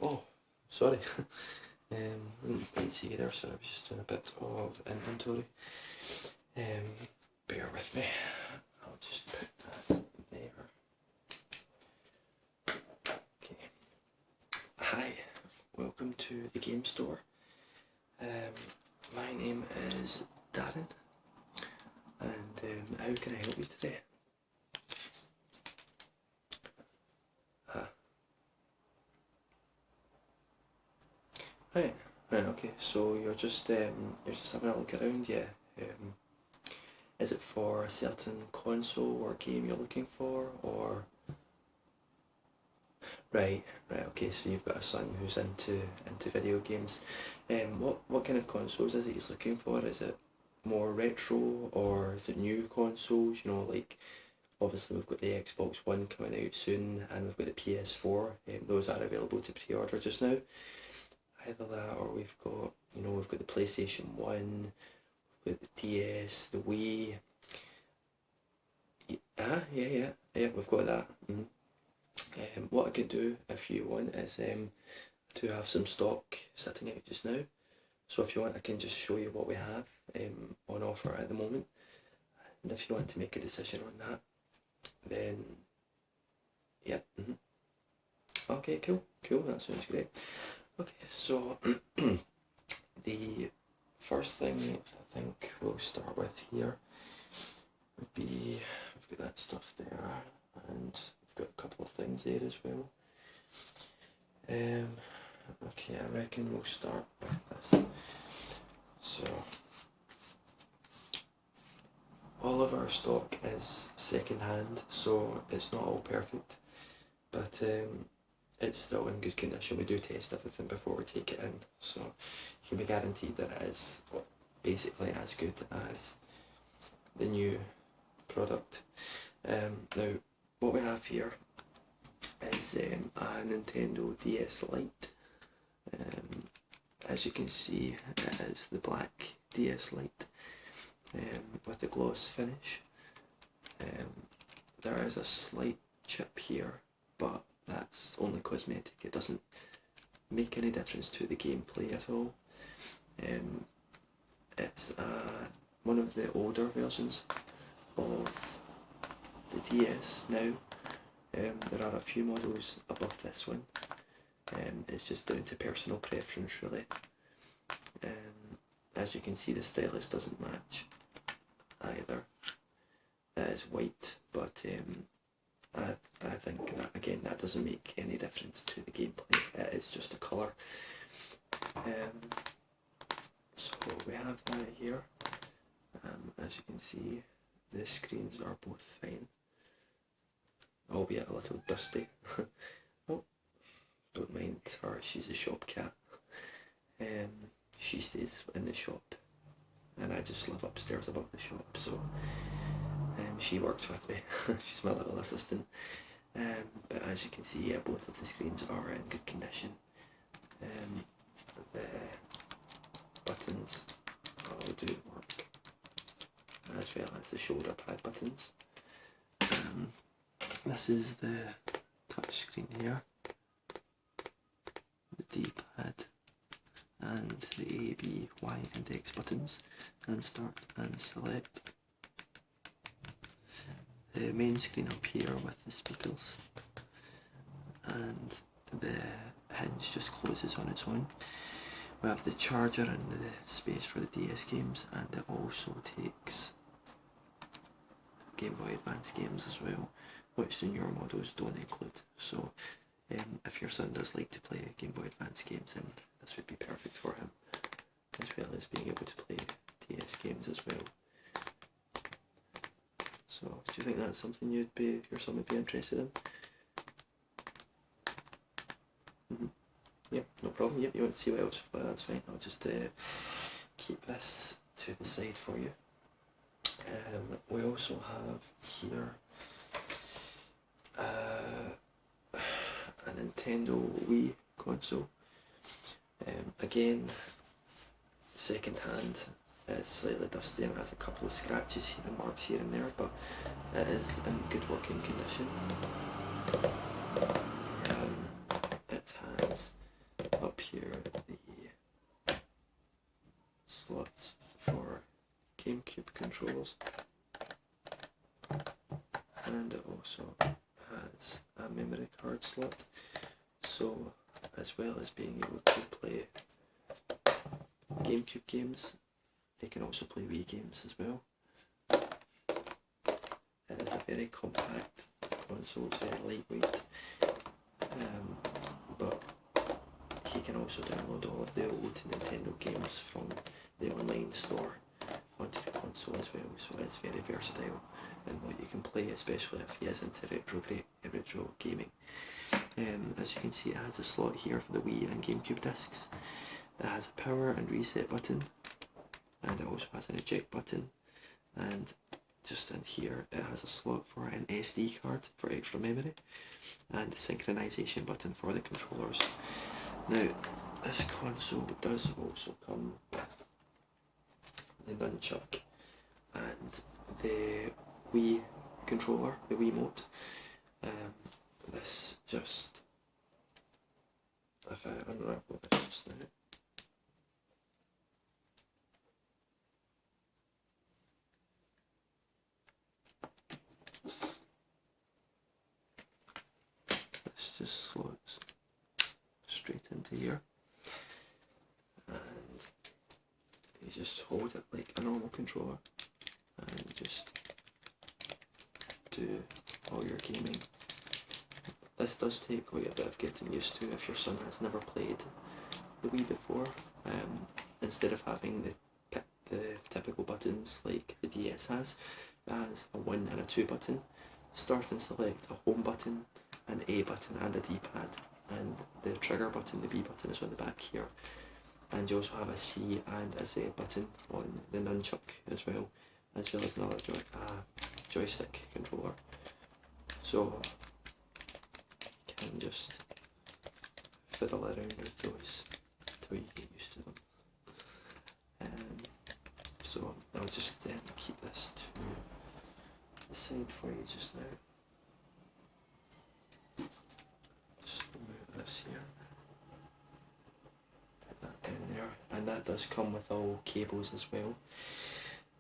Oh, sorry. Didn't see you there, so I was just doing a bit of inventory. Bear with me. I'll just put that there. Okay. Hi, welcome to the GameStore. My name is Darren, and how can I help you today? Right, okay. So you're just having a look around, yeah. Is it for a certain console or game you're looking for, or? Right, okay. So you've got a son who's into video games. What kind of consoles is it he's looking for? Is it more retro, or is it new consoles? You know, like obviously we've got the Xbox One coming out soon, and we've got the PS4. Those are available to pre-order just now. Either that, or we've got the PlayStation 1, we've got the DS, the Wii. Yeah, we've got that. What I could do, if you want, is to have some stock sitting out just now. So if you want, I can just show you what we have on offer at the moment. And if you want to make a decision on that, then yeah. Okay, cool, that sounds great. Okay, so the first thing I think we'll start with here would be, we've got that stuff there, and we've got a couple of things there as well. Okay, I reckon we'll start with this. So all of our stock is second hand, so it's not all perfect, but it's still in good condition. We do test everything before we take it in, so you can be guaranteed that it is basically as good as the new product. Now, what we have here is a Nintendo DS Lite. As you can see, it is the black DS Lite with the gloss finish. There is a slight chip here, but that's only cosmetic. It doesn't make any difference to the gameplay at all. It's one of the older versions of the DS now. There are a few models above this one. It's just down to personal preference, really. As you can see, the stylus doesn't match either. It is white, but I think that, again, that doesn't make any difference to the gameplay. It is just a colour. So we have that here. As you can see, the screens are both fine, albeit a little dusty. Oh, don't mind her, she's a shop cat. She stays in the shop, and I just live upstairs above the shop, so she works with me. She's my little assistant. But as you can see, yeah, both of the screens are in good condition. The buttons all do work, as well as the shoulder pad buttons. This is the touch screen here, the D-pad, and the A, B, Y index buttons, and start and select. The main screen up here with the speakers, and the hinge just closes on its own. We have the charger and the space for the DS games, and it also takes Game Boy Advance games as well, which the newer models don't include. So if your son does like to play Game Boy Advance games, then this would be perfect for him, as well as being able to play DS games as well. So, do you think that's something your son would be interested in? Yep, no problem. Yep, you want to see what else? Well, that's fine. I'll just keep this to the side for you. We also have here a Nintendo Wii console. Again, second hand. It's slightly dusty and has a couple of scratches and marks here and there, but it is in good working condition. It has GameCube controllers, and it also has a memory card slot, so as well as being able to play GameCube games, you can also play Wii games as well. It is a very compact console, it's very lightweight, but you can also download all of the old Nintendo games from the online store onto the console as well, so it's very versatile in what you can play, especially if he is into retro gaming. As you can see, it has a slot here for the Wii and GameCube discs. It has a power and reset button, and it also has an eject button, and just in here it has a slot for an SD card for extra memory, and a synchronization button for the controllers. Now, this console does also come with the nunchuck and the Wii controller, the Wiimote. This just, if I unravel this just now, this just slots straight into here, and you just hold it like a normal controller and just do all your gaming. This does take quite a bit of getting used to if your son has never played the Wii before. Instead of having the typical buttons like the DS has, it has a 1 and a 2 button. Start and select a home button, an A button and a D-pad, and the trigger button, the B button, is on the back here. And you also have a C and a Z button on the nunchuck as well as another joystick controller. So you can just fiddle around with those until you get used to them. So I'll just keep this to the side for you just now. Just remove this here. Put that down there. And that does come with all cables as well.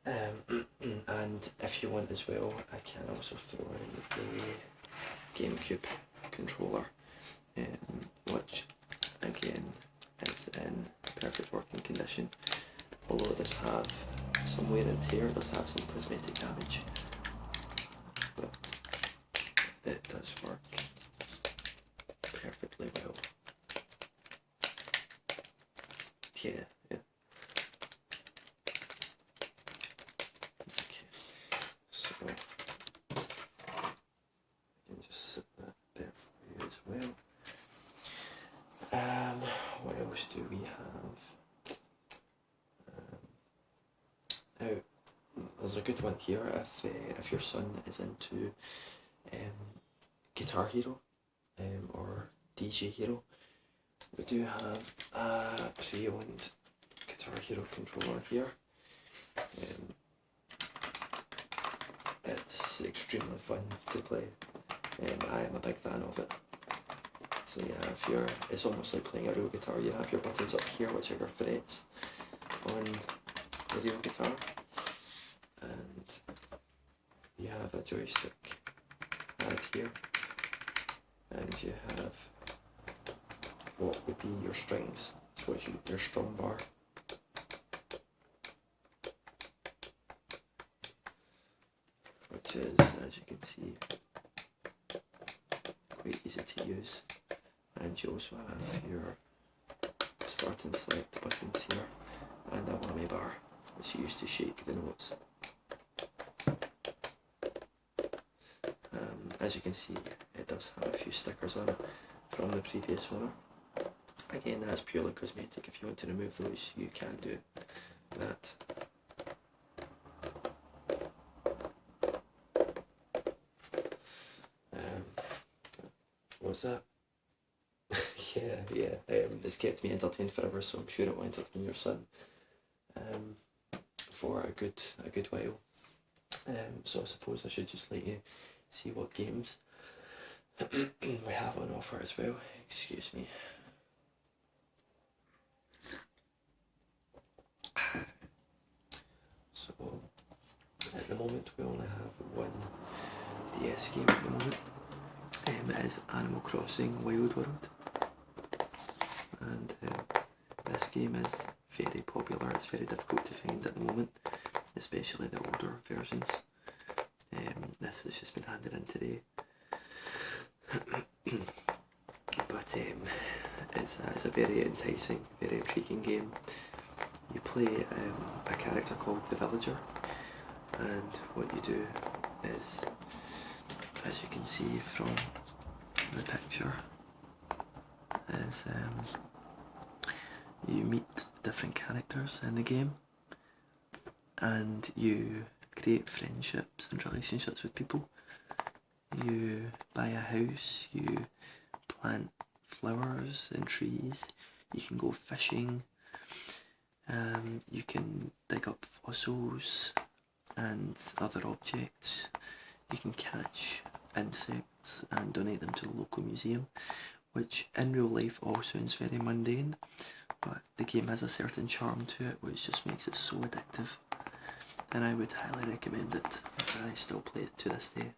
And if you want as well, I can also throw in the GameCube controller, which again is in perfect working condition, although it does have some wear and tear, it does have some cosmetic damage, but it does work perfectly well. Yeah. Okay, so I can just set that there for you as well. What else do we have? Now, there's a good one here if your son is into Guitar Hero or DJ Hero. We do have a pre-owned Guitar Hero controller here. It's extremely fun to play. I am a big fan of it. So yeah, it's almost like playing a real guitar. You have your buttons up here, which are your frets on the real guitar, and you have a joystick pad here, and you have what would be your strings, so it's your strum bar. Which is, as you can see, quite easy to use. And you also have your start and select buttons here, and a whammy bar, which you use to shake the notes. As you can see, it does have a few stickers on it from the previous owner. Again, that's purely cosmetic. If you want to remove those, you can do that. What's that? yeah. It's kept me entertained forever, so I'm sure it will entertain your son for a good while. So I suppose I should just let you see what games we have on offer as well. Excuse me. So at the moment we only have one DS game at the moment. It is Animal Crossing Wild World, and this game is very popular. It's very difficult to find at the moment, especially the older versions. This has just been handed in today. But it's a very enticing, very intriguing game. You play a character called the Villager, and what you do is, as you can see from the picture, is you meet different characters in the game, and you create friendships and relationships with people. You buy a house, you plant flowers and trees, you can go fishing, you can dig up fossils and other objects, you can catch insects and donate them to the local museum, which in real life all sounds very mundane, but the game has a certain charm to it which just makes it so addictive, and I would highly recommend it. I still play it to this day.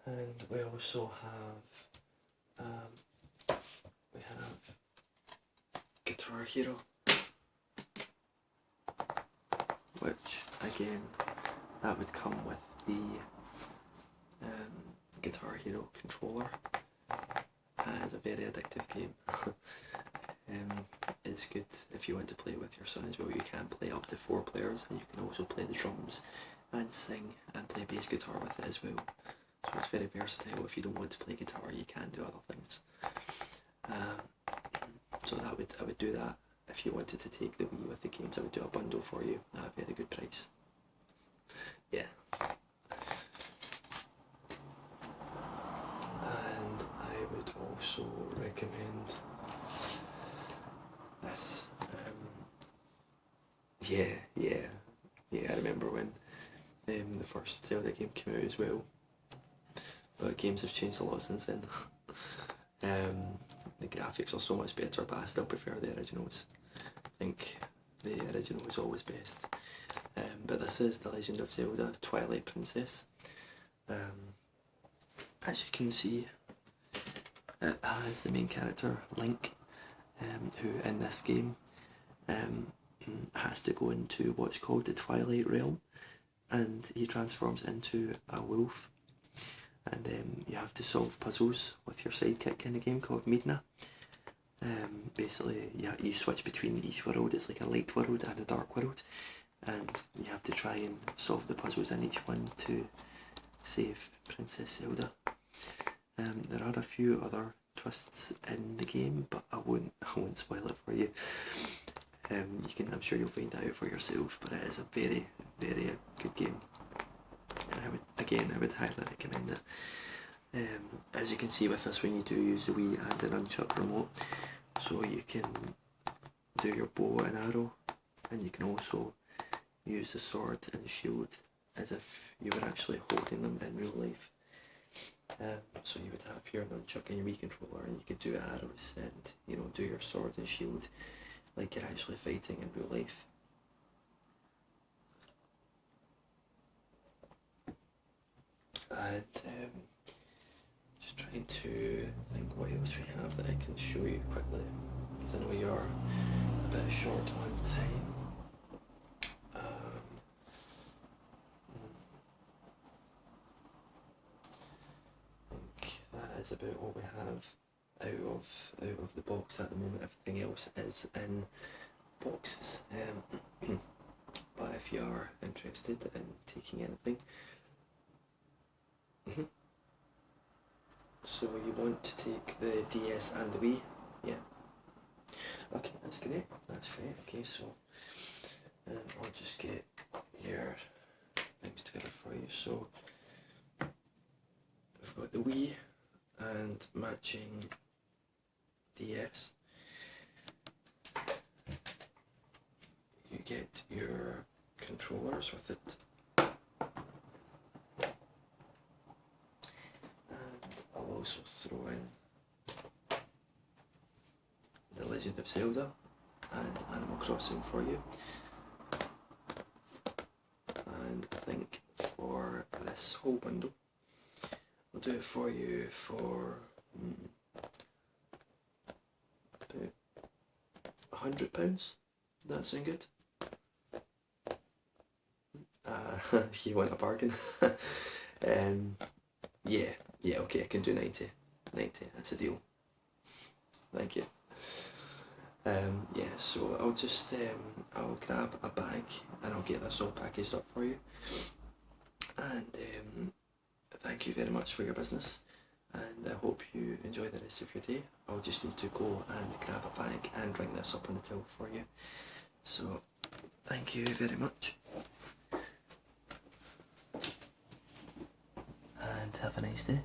And we also have Guitar Hero, which again, that would come with the Guitar Hero controller. It's a very addictive game. It's good if you want to play with your son as well. You can play up to 4 players, and you can also play the drums and sing and play bass guitar with it as well. So it's very versatile. If you don't want to play guitar, you can do other things. So I would do that. If you wanted to take the Wii with the games, I would do a bundle for you at a very good price. Yeah. And I would also recommend this. I remember when the first Zelda game came out as well. But games have changed a lot since then. The graphics are so much better, but I still prefer the originals. I think the original is always best. But this is The Legend of Zelda Twilight Princess. As you can see, it has the main character, Link, who in this game has to go into what's called the Twilight Realm, and he transforms into a wolf. And you have to solve puzzles with your sidekick in the game called Midna. Basically, you switch between each world. It's like a light world and a dark world, and you have to try and solve the puzzles in each one to save Princess Zelda. There are a few other twists in the game, but I won't spoil it for you. I'm sure you'll find out for yourself, but it is a very, very good game. And I would highly recommend it. As you can see with this one, you do use the Wii and an Nunchuck remote, so you can do your bow and arrow, and you can also use the sword and shield as if you were actually holding them in real life. So you would have your Nunchuck and your Wii controller, and you could do arrows and do your sword and shield like you're actually fighting in real life. And just trying to think what else we have that I can show you quickly, because I know you are a bit short on time. I think that is about all we have out of the box at the moment. Everything else is in boxes. But if you are interested in taking anything, so you want to take the DS and the Wii? Yeah. Okay, that's great. Okay, so I'll just get your things together for you. So we've got the Wii and matching DS. You get your controllers with it. And I'll also throw in the Legend of Zelda and Animal Crossing for you. And I think for this whole bundle, I'll do it for you for about £100. That sound good? You want a bargain? Yeah, okay, I can do 90, that's a deal. Thank you. Yeah, so I'll just, I'll grab a bag and I'll get this all packaged up for you. And thank you very much for your business, and I hope you enjoy the rest of your day. I'll just need to go and grab a bag and bring this up on the till for you. So, thank you very much. And have a nice day.